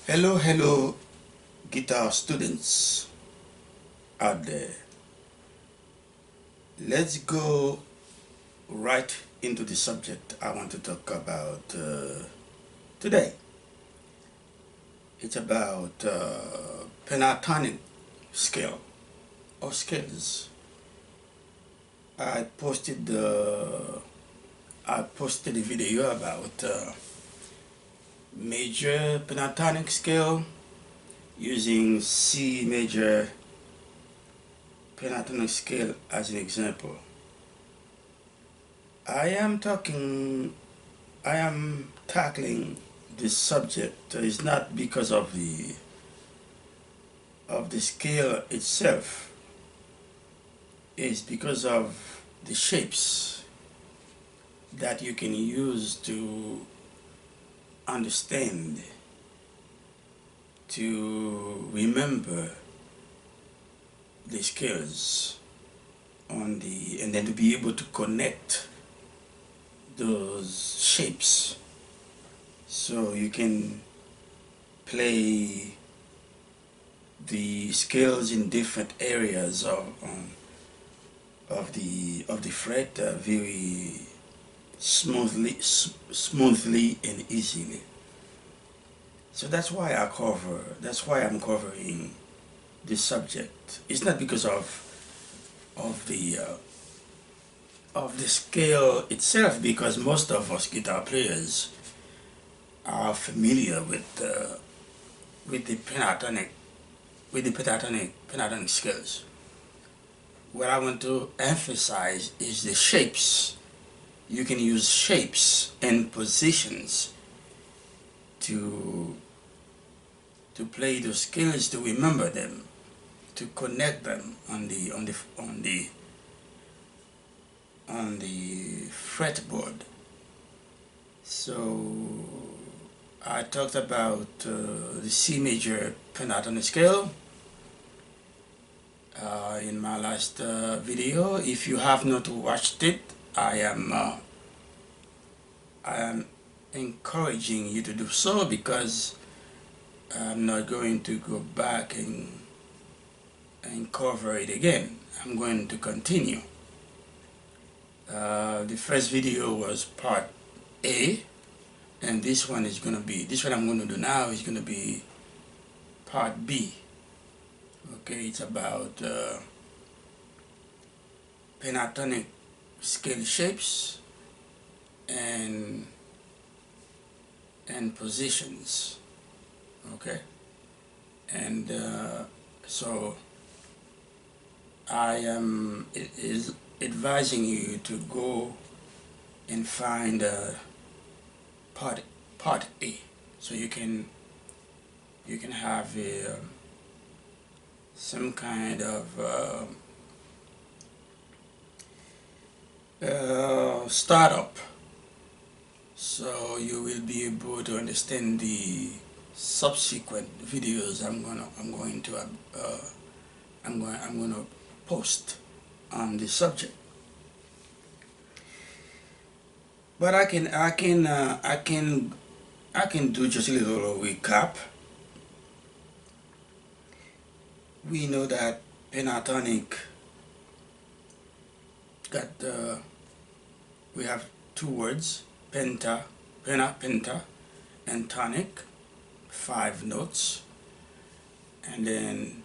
Hello, guitar students out there. Let's go right into the subject I want to talk about today. It's about pentatonic scale or scales. I posted a video about major pentatonic scale using C major pentatonic scale as an example. I am tackling this subject is not because of the scale itself. It's because of the shapes that you can use to understand, to remember the scales on the, and then to be able to connect those shapes so you can play the scales in different areas of the fret very smoothly and easily. So that's why I'm covering this subject. It's not because of the scale itself, because most of us guitar players are familiar with the pentatonic scales. What I want to emphasize is the shapes. You can use shapes and positions to play those scales, to remember them, to connect them on the fretboard. So I talked about the C major pentatonic scale in my last video. If you have not watched it, I am encouraging you to do so, because I'm not going to go back and cover it again. I'm going to continue. The first video was part A, and this one I'm going to do now is going to be part B. Okay, it's about pentatonic scale shapes and positions. Okay, and so I am advising you to go and find part A, so you can have some kind of startup, so you will be able to understand the subsequent videos I'm going to post on this subject. But I can do just a little recap. We know that pentatonic got we have two words, penta, and tonic, 5 notes. And then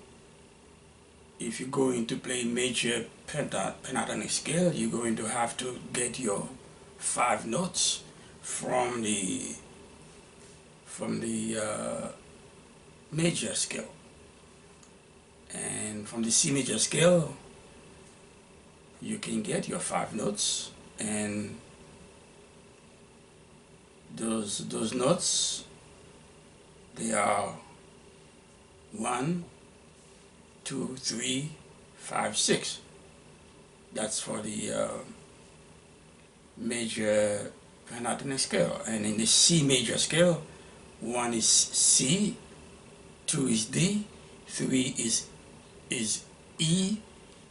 if you're going to play major pentatonic scale, you're going to have to get your 5 notes from the major scale. And from the C major scale, you can get your 5 notes, and those notes, they are 1, 2, 3, 5, 6. That's for the major pentatonic scale. And in the C major scale, 1 is C, 2 is D, 3 is E,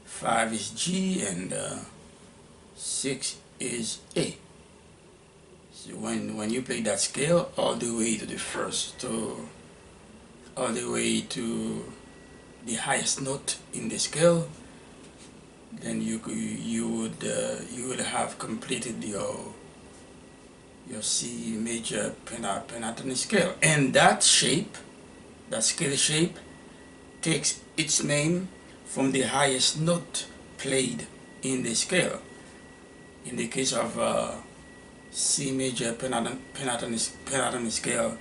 5 is G, and 6 is A. So when you play that scale all the way to the first all the way to the highest note in the scale, then you would have completed your C major pentatonic scale. And that shape, that scale shape, takes its name from the highest note played in the scale. In the case of C major pentatonic scale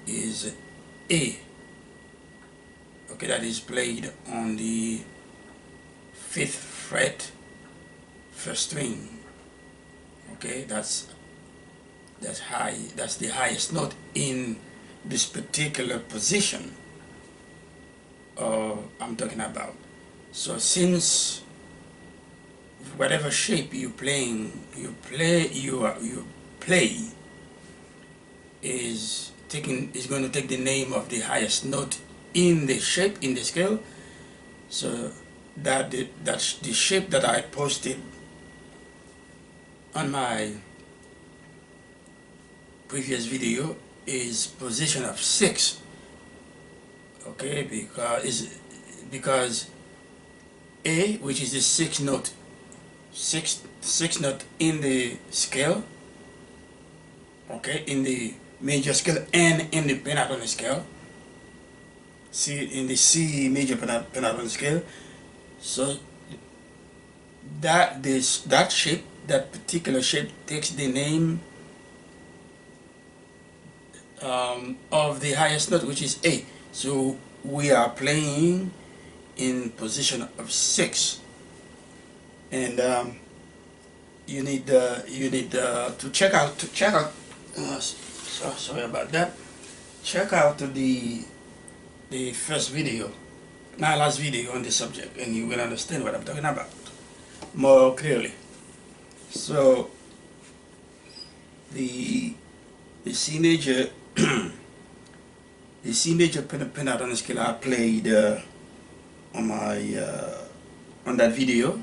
is A. Okay, that is played on the 5th fret, first string. Okay, that's high. That's the highest note in this particular position I'm talking about. So since whatever shape you play is going to take the name of the highest note in the shape in the scale. So that's the shape that I posted on my previous video is position of 6. Okay, because A, which is the sixth note in the scale, okay, in the major scale and in the pentatonic scale, in the C major pentatonic scale. So that shape, that particular shape, takes the name of the highest note, which is A. So we are playing in position of 6, and you need to check out sorry about that. Check out the first video, my last video on the subject, and you will understand what I'm talking about more clearly. So the C major the C major pentatonic scale I played on my on that video.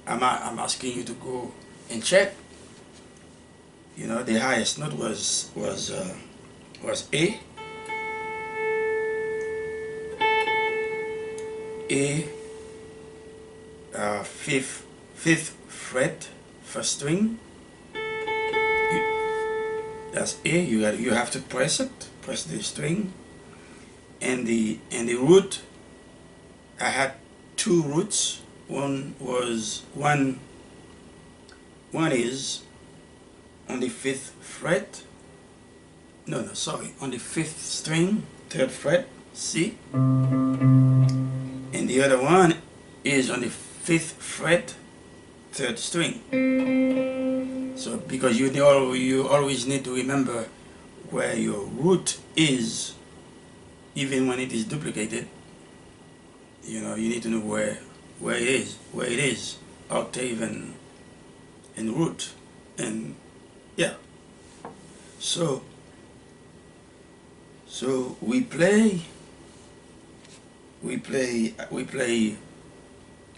I'm asking you to go and check. You know, the highest note was A. Fifth fret, first string. That's A. You have to press the string, and the root. I had two roots. One is on the 5th fret. No, sorry, on the 5th string, 3rd fret, C. And the other one is on the 5th fret, 3rd string. So because you always need to remember where your root is, even when it is duplicated. You know, you need to know where it is, octave and root, and yeah. So we play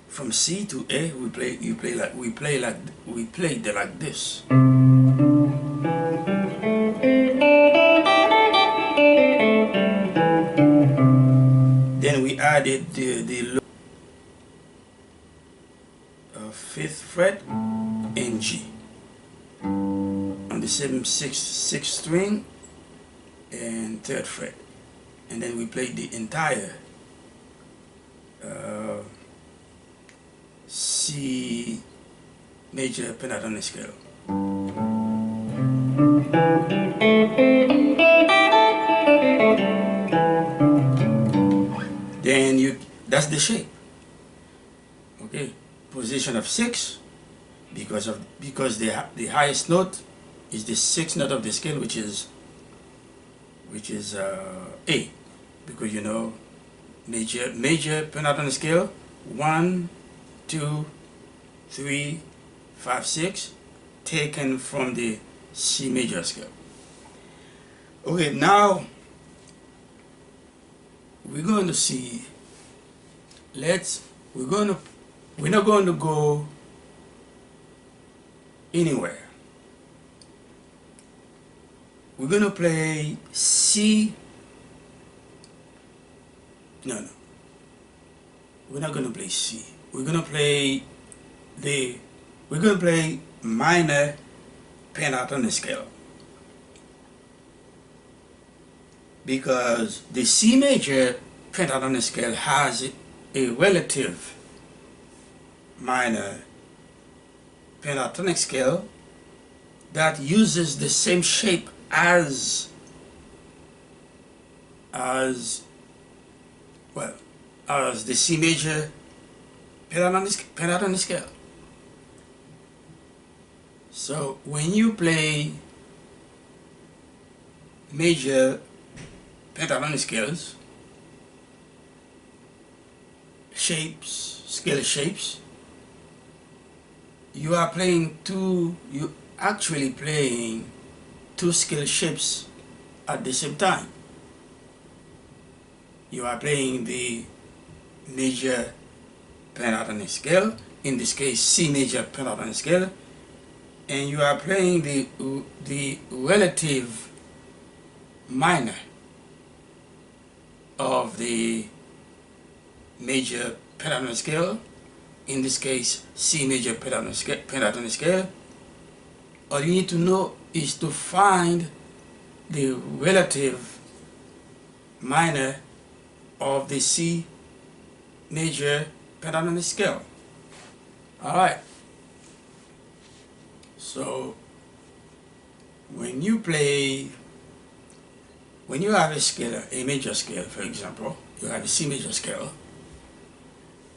from C to A. We played like this. Then we added the 5th fret and G on the same 6th string and 3rd fret, and then we played the entire C major pentatonic scale. Then that's the shape. Okay, position of 6, because the highest note is the 6th note of the scale, which is A, because you know major pentatonic scale 1, 2, 3, 5, 6, taken from the C major scale. Okay, now we're going to see. We're not going to go anywhere. We're going to play C No, no. We're not gonna play C. We're gonna play the we're gonna play minor pentatonic scale, because the C major pentatonic scale has a relative minor pentatonic scale that uses the same shape as well as the C major pentatonic scale. So when you play major pentatonic scales, scale shapes, you actually playing two scale shapes at the same time. You are playing the major pentatonic scale, in this case C major pentatonic scale, and you are playing the relative minor of the major pentatonic scale, in this case C major pentatonic scale. All you need to know is to find the relative minor of the C major pentatonic scale. Alright, so when you have a scale, a major scale, for example, you have a C major scale,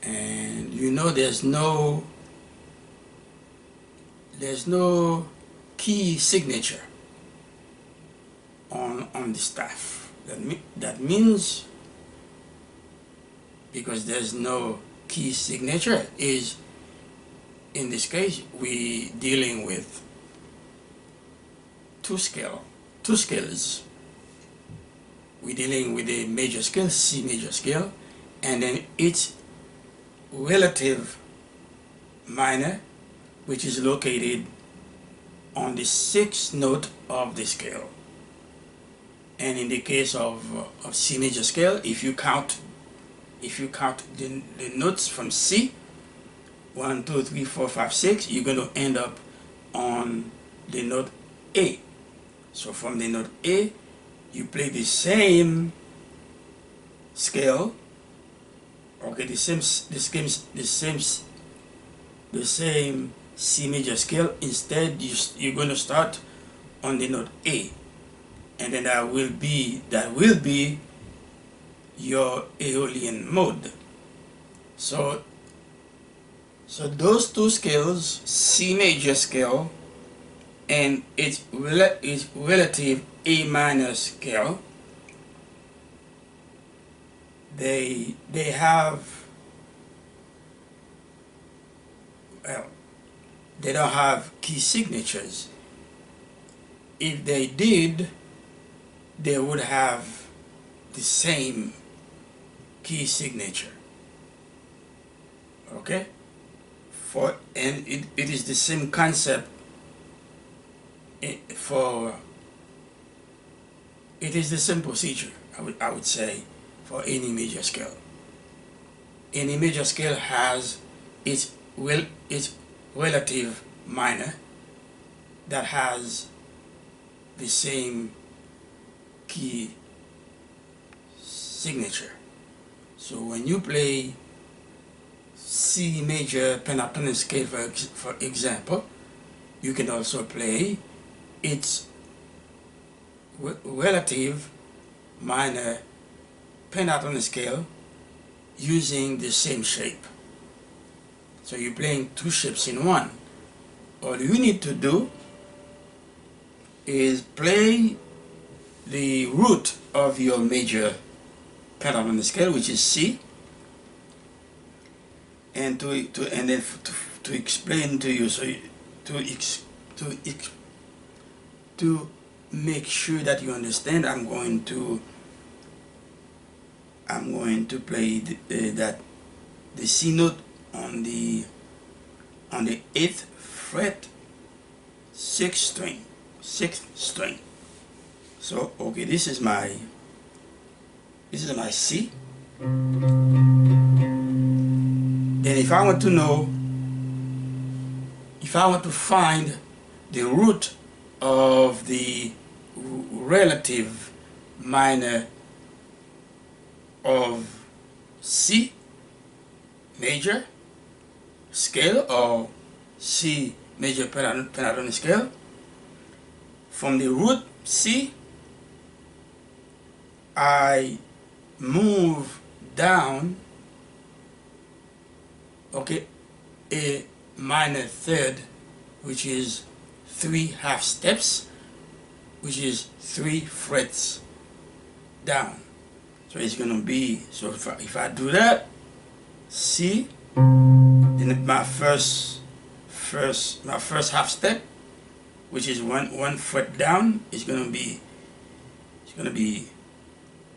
and you know there's no key signature on the staff. That means, because there's no key signature, is in this case we dealing with two scales. We're dealing with a major scale, C major scale, and then its relative minor, which is located on the sixth note of the scale. And in the case of C major scale, if you count the notes from C, 1, 2, 3, 4, 5, 6, you're going to end up on the note A. So from the note A, you play the same scale, okay, the same C major scale. Instead, you're going to start on the note A, and then that will be your Aeolian mode. So those two scales, C major scale and its relative A minor scale, they don't have key signatures. If they did, they would have the same key signature. Okay? And it is the same concept it is the same procedure, I would say, for any major scale. Any major scale has its relative minor that has the same key signature. So when you play C major pentatonic scale, for example, you can also play its relative minor pentatonic scale using the same shape. So you're playing two shapes in one. All you need to do is play the root of your major pentatonic scale, which is C, and to explain to you, so to make sure that you understand, I'm going to play the C note on the 8th fret, 6th string. So okay, this is my C, Then if I want to find the root of the relative minor of C major scale or C major pentatonic scale, from the root C, I move down, okay, a minor third, which is 3 half steps, which is 3 frets down. So it's going to be, so if I do that, C, then my first half step, which is one fret down, is going to be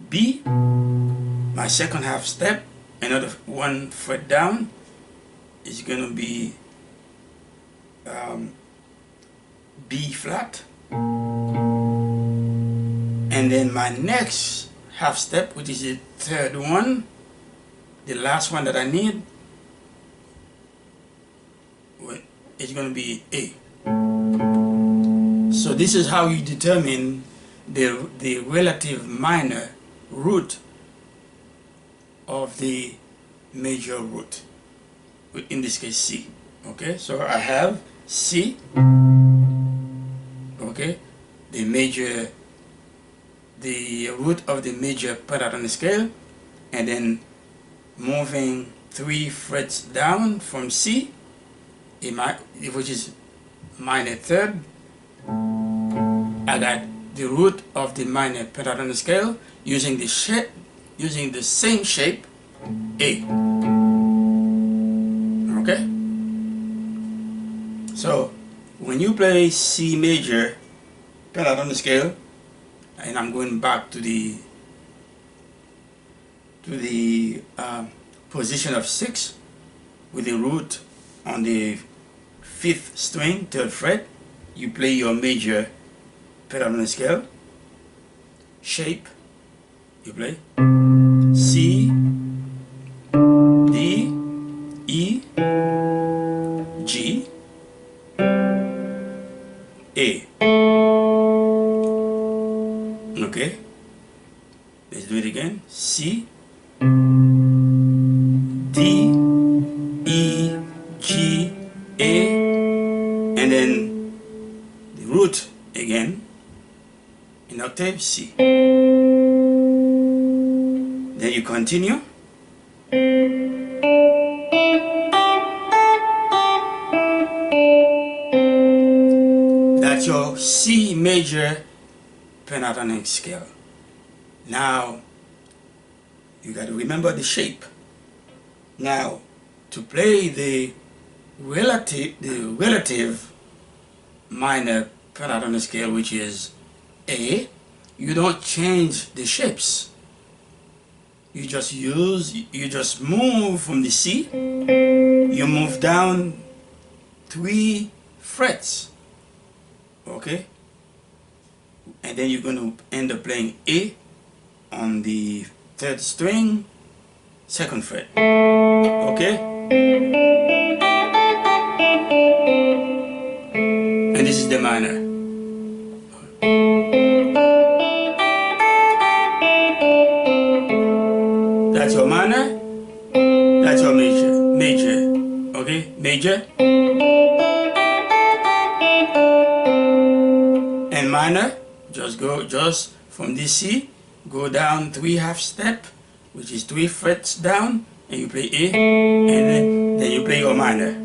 B. My second half step, another 1 fret down, is going to be B flat. And then my next half step, which is the third one, the last one that I need, is going to be A. So this is how you determine the relative minor root of the major root, in this case C. Okay, so I have C, okay, the root of the major pentatonic scale, and then moving 3 frets down from C, which is minor third, I got the root of the minor pentatonic scale using the same shape A. Okay? So when you play C major pentatonic scale, and I'm going back to the position of 6 with the root on the 5th string, 3rd fret, you play your major pentatonic scale shape. You play C, D, E, G, A. Okay, let's do it again. C, D, E, G, A, and then the root again in octave C. Then you continue. That's your C major pentatonic scale. Now you got to remember the shape. Now to play the relative minor pentatonic scale, which is A, you don't change the shapes. You just move from the C, you move down 3 frets, okay? And then you're going to end up playing A on the 3rd string, 2nd fret, okay? And this is the minor. That's your minor, that's your major, okay? Major and minor, just from this C, go down 3 half step, which is 3 frets down, and you play A, and then you play your minor.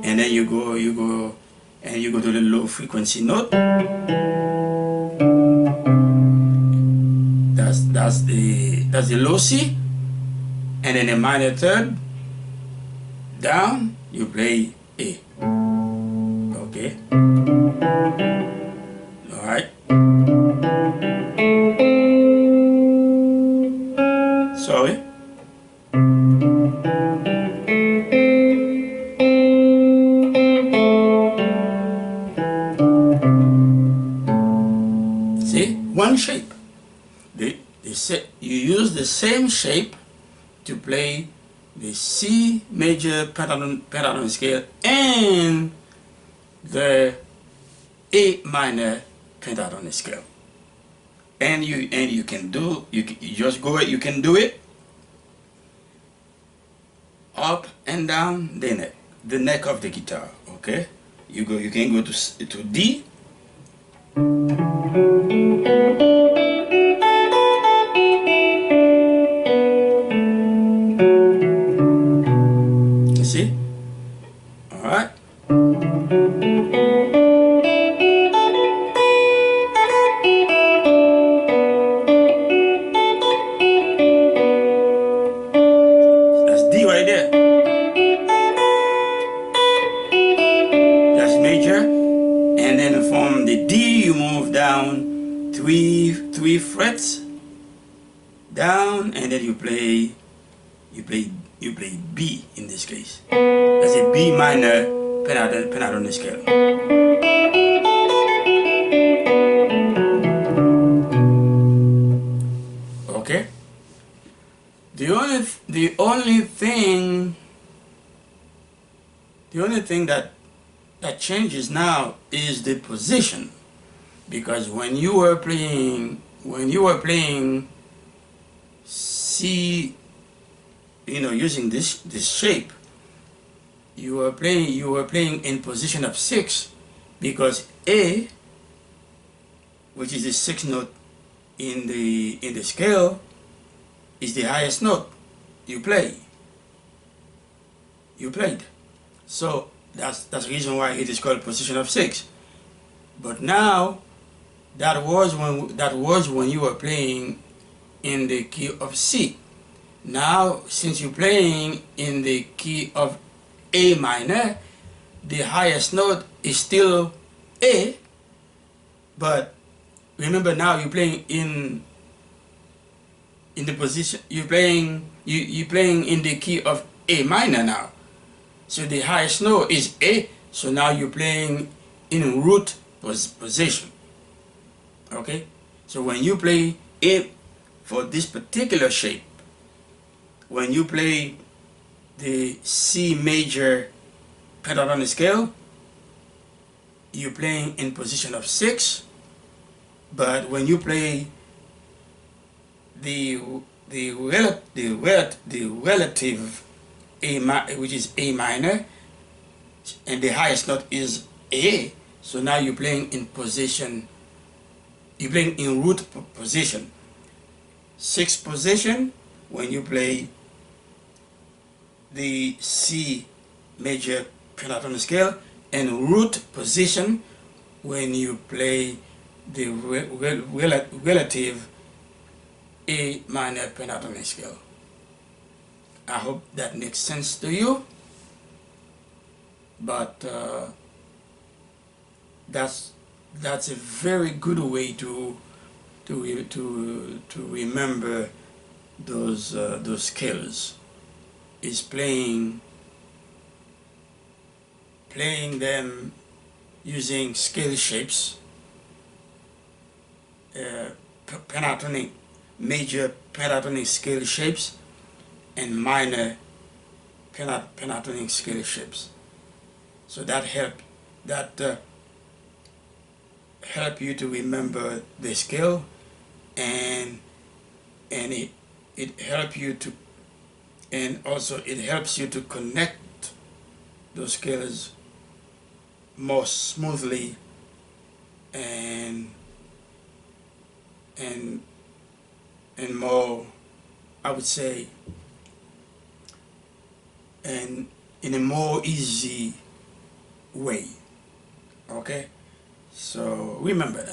And then you go to the low frequency note. That's the low C, and then a minor third down, you play A. Okay. All right. Sorry. one shape. You use the same shape to play the C major pentatonic scale and the A minor pentatonic scale. And you can do you just go you can do it up and down the neck of the guitar. Okay, you can go to D. You see? All right. That's D right there. That's major, and then from the D you move down three frets down, and then you play B in this case. That's a B minor pentatonic scale. Okay. The only thing that changes now is the position, because when you were playing C, using this shape, you were playing in position of 6, because A, which is the 6th note in the scale, is the highest note you played. So that's the reason why it is called position of 6. But now that was when you were playing in the key of C. Now, since you're playing in the key of A minor, the highest note is still A, but remember now you're playing in the position, you're playing in the key of A minor now. So the highest note is A, so now you're playing in root position. Okay? So when you play A for this particular shape, when you play the C major pentatonic scale, you're playing in position of 6, but when you play the relative A, which is A minor, and the highest note is A, so now you're playing in position, you're playing in root position. 6th position when you play the C major pentatonic scale, and root position when you play the relative A minor pentatonic scale. I hope that makes sense to you, but that's a very good way to remember those scales. Is playing them using scale shapes, pentatonic, major pentatonic scale shapes, and minor pentatonic scale shapes. So that help you to remember the scale, and it help you to, and also it helps you to connect those scales more smoothly and more, I would say, and in a more easy way. Okay, so remember that.